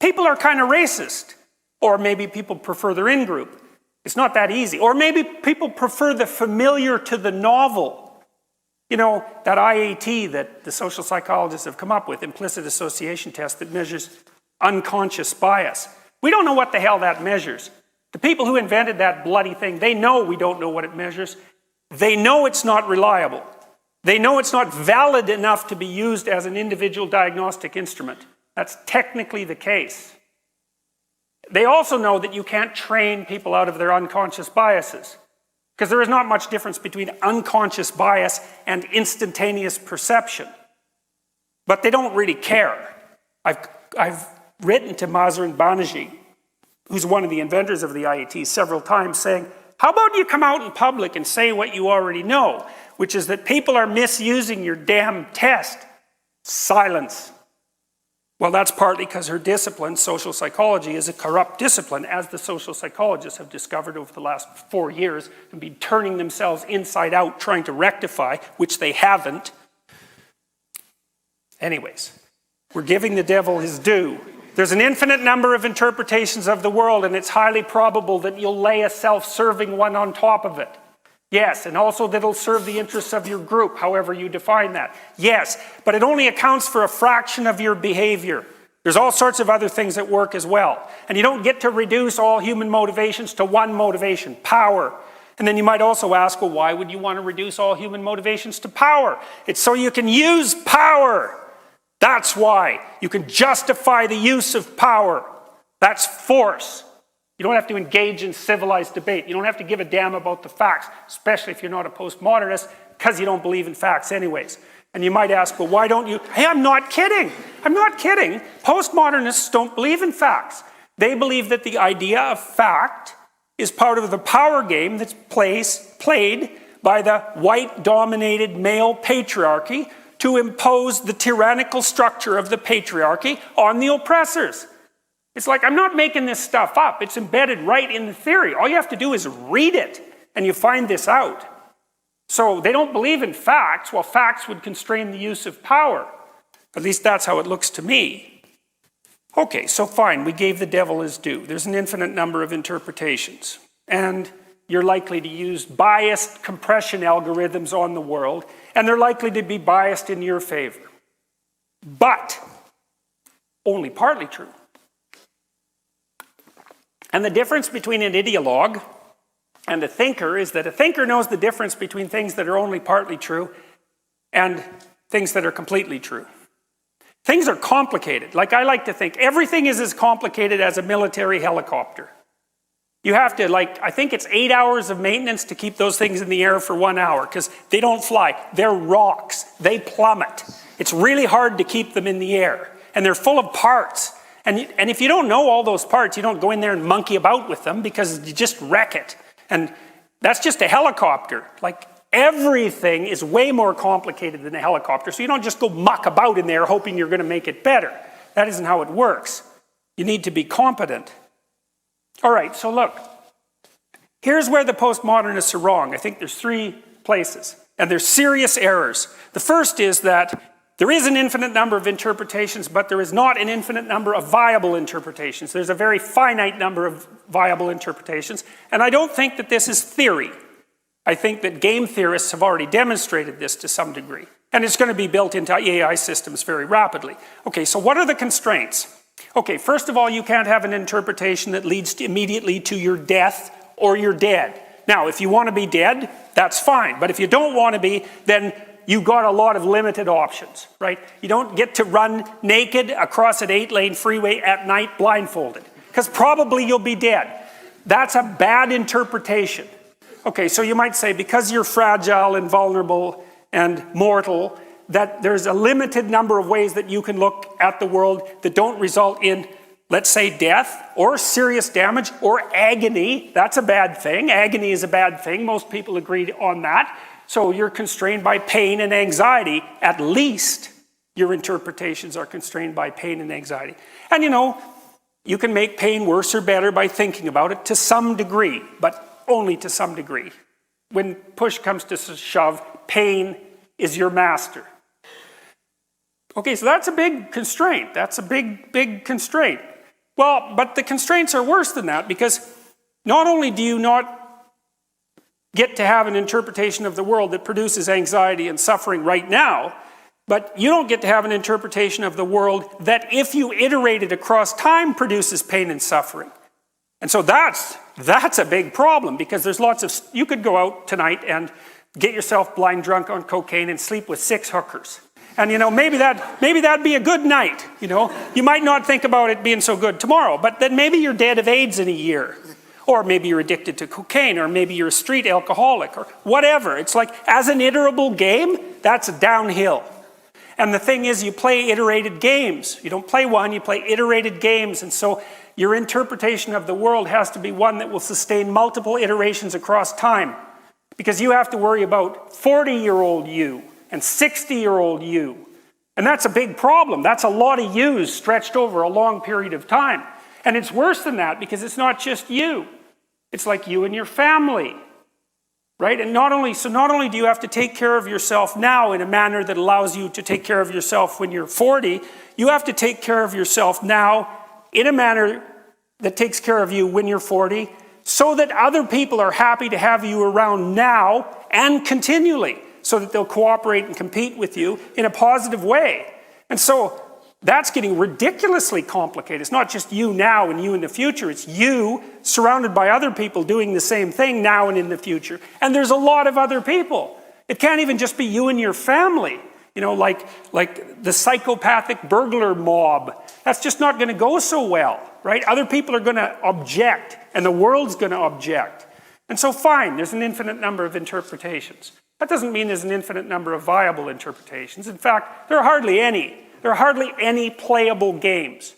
People are kind of racist. Or maybe people prefer their in-group. It's not that easy. Or maybe people prefer the familiar to the novel. You know, that IAT that the social psychologists have come up with, implicit association test that measures unconscious bias. We don't know what the hell that measures. The people who invented that bloody thing, they know we don't know what it measures. They know it's not reliable. They know it's not valid enough to be used as an individual diagnostic instrument. That's technically the case. They also know that you can't train people out of their unconscious biases, because there is not much difference between unconscious bias and instantaneous perception. But they don't really care. I've written to Mazrin Banerjee, who's one of the inventors of the IAT, several times saying, how about you come out in public and say what you already know, which is that people are misusing your damn test. Silence. Well, that's partly because her discipline, social psychology, is a corrupt discipline, as the social psychologists have discovered over the last 4 years and been turning themselves inside out trying to rectify, which they haven't. Anyways, we're giving the devil his due. There's an infinite number of interpretations of the world, and it's highly probable that you'll lay a self-serving one on top of it. Yes, and also that it'll serve the interests of your group, however you define that. Yes, but it only accounts for a fraction of your behavior. There's all sorts of other things that work as well. And you don't get to reduce all human motivations to one motivation, power. And then you might also ask, well, why would you want to reduce all human motivations to power? It's so you can use power. That's why. You can justify the use of power. That's force. You don't have to engage in civilized debate. You don't have to give a damn about the facts, especially if you're not a postmodernist, because you don't believe in facts anyways. And you might ask, well, why don't you? Hey, I'm not kidding. I'm not kidding. Postmodernists don't believe in facts. They believe that the idea of fact is part of the power game that's played by the white-dominated male patriarchy to impose the tyrannical structure of the patriarchy on the oppressors. It's like, I'm not making this stuff up. It's embedded right in the theory. All you have to do is read it, and you find this out. So they don't believe in facts. Well, facts would constrain the use of power. At least that's how it looks to me. Okay, so fine, we gave the devil his due. There's an infinite number of interpretations. And you're likely to use biased compression algorithms on the world, and they're likely to be biased in your favor. But only partly true. And the difference between an ideologue and a thinker is that a thinker knows the difference between things that are only partly true and things that are completely true. Things are complicated. Like, I like to think everything is as complicated as a military helicopter. You have to, I think it's 8 hours of maintenance to keep those things in the air for 1 hour, because they don't fly. They're rocks. They plummet. It's really hard to keep them in the air. And they're full of parts. And if you don't know all those parts, you don't go in there and monkey about with them, because you just wreck it. And that's just a helicopter. Like, everything is way more complicated than a helicopter, so you don't just go muck about in there hoping you're going to make it better. That isn't how it works. You need to be competent. All right, so look. Here's where the postmodernists are wrong. I think there's 3 places, and they're serious errors. The first is that there is an infinite number of interpretations, but there is not an infinite number of viable interpretations. There's a very finite number of viable interpretations, and I don't think that this is theory. I think that game theorists have already demonstrated this to some degree, and it's going to be built into AI systems very rapidly. Okay, so what are the constraints? Okay, first of all, you can't have an interpretation that leads immediately to your death or you're dead. Now, if you want to be dead, that's fine, but if you don't want to be, then you've got a lot of limited options, right? You don't get to run naked across an 8-lane freeway at night blindfolded, because probably you'll be dead. That's a bad interpretation. Okay, so you might say, because you're fragile and vulnerable and mortal, that there's a limited number of ways that you can look at the world that don't result in, let's say, death or serious damage or agony. That's a bad thing. Agony is a bad thing. Most people agree on that. So you're constrained by pain and anxiety. At least your interpretations are constrained by pain and anxiety. And you can make pain worse or better by thinking about it to some degree, but only to some degree. When push comes to shove, pain is your master. Okay, so that's a big constraint. That's a big constraint. Well, but the constraints are worse than that, because not only do you not get to have an interpretation of the world that produces anxiety and suffering right now, but you don't get to have an interpretation of the world that, if you iterate it across time, produces pain and suffering. And so that's a big problem, because there's lots of, you could go out tonight and get yourself blind drunk on cocaine and sleep with 6 hookers. And maybe that'd be a good night, You might not think about it being so good tomorrow, but then maybe you're dead of AIDS in a year. Or maybe you're addicted to cocaine, or maybe you're a street alcoholic, or whatever. It's like, as an iterable game, that's downhill. And the thing is, you play iterated games. You don't play one, you play iterated games. And so your interpretation of the world has to be one that will sustain multiple iterations across time. Because you have to worry about 40-year-old you and 60-year-old you. And that's a big problem. That's a lot of yous stretched over a long period of time. And it's worse than that, because it's not just you. It's like you and your family. Right? And not only do you have to take care of yourself now in a manner that allows you to take care of yourself when you're 40, you have to take care of yourself now in a manner that takes care of you when you're 40, so that other people are happy to have you around now and continually, so that they'll cooperate and compete with you in a positive way. And so that's getting ridiculously complicated. It's not just you now and you in the future. It's you surrounded by other people doing the same thing now and in the future. And there's a lot of other people. It can't even just be you and your family. Like the psychopathic burglar mob. That's just not going to go so well, right? Other people are going to object, and the world's going to object. And so fine, there's an infinite number of interpretations. That doesn't mean there's an infinite number of viable interpretations. In fact, there are hardly any. There are hardly any playable games.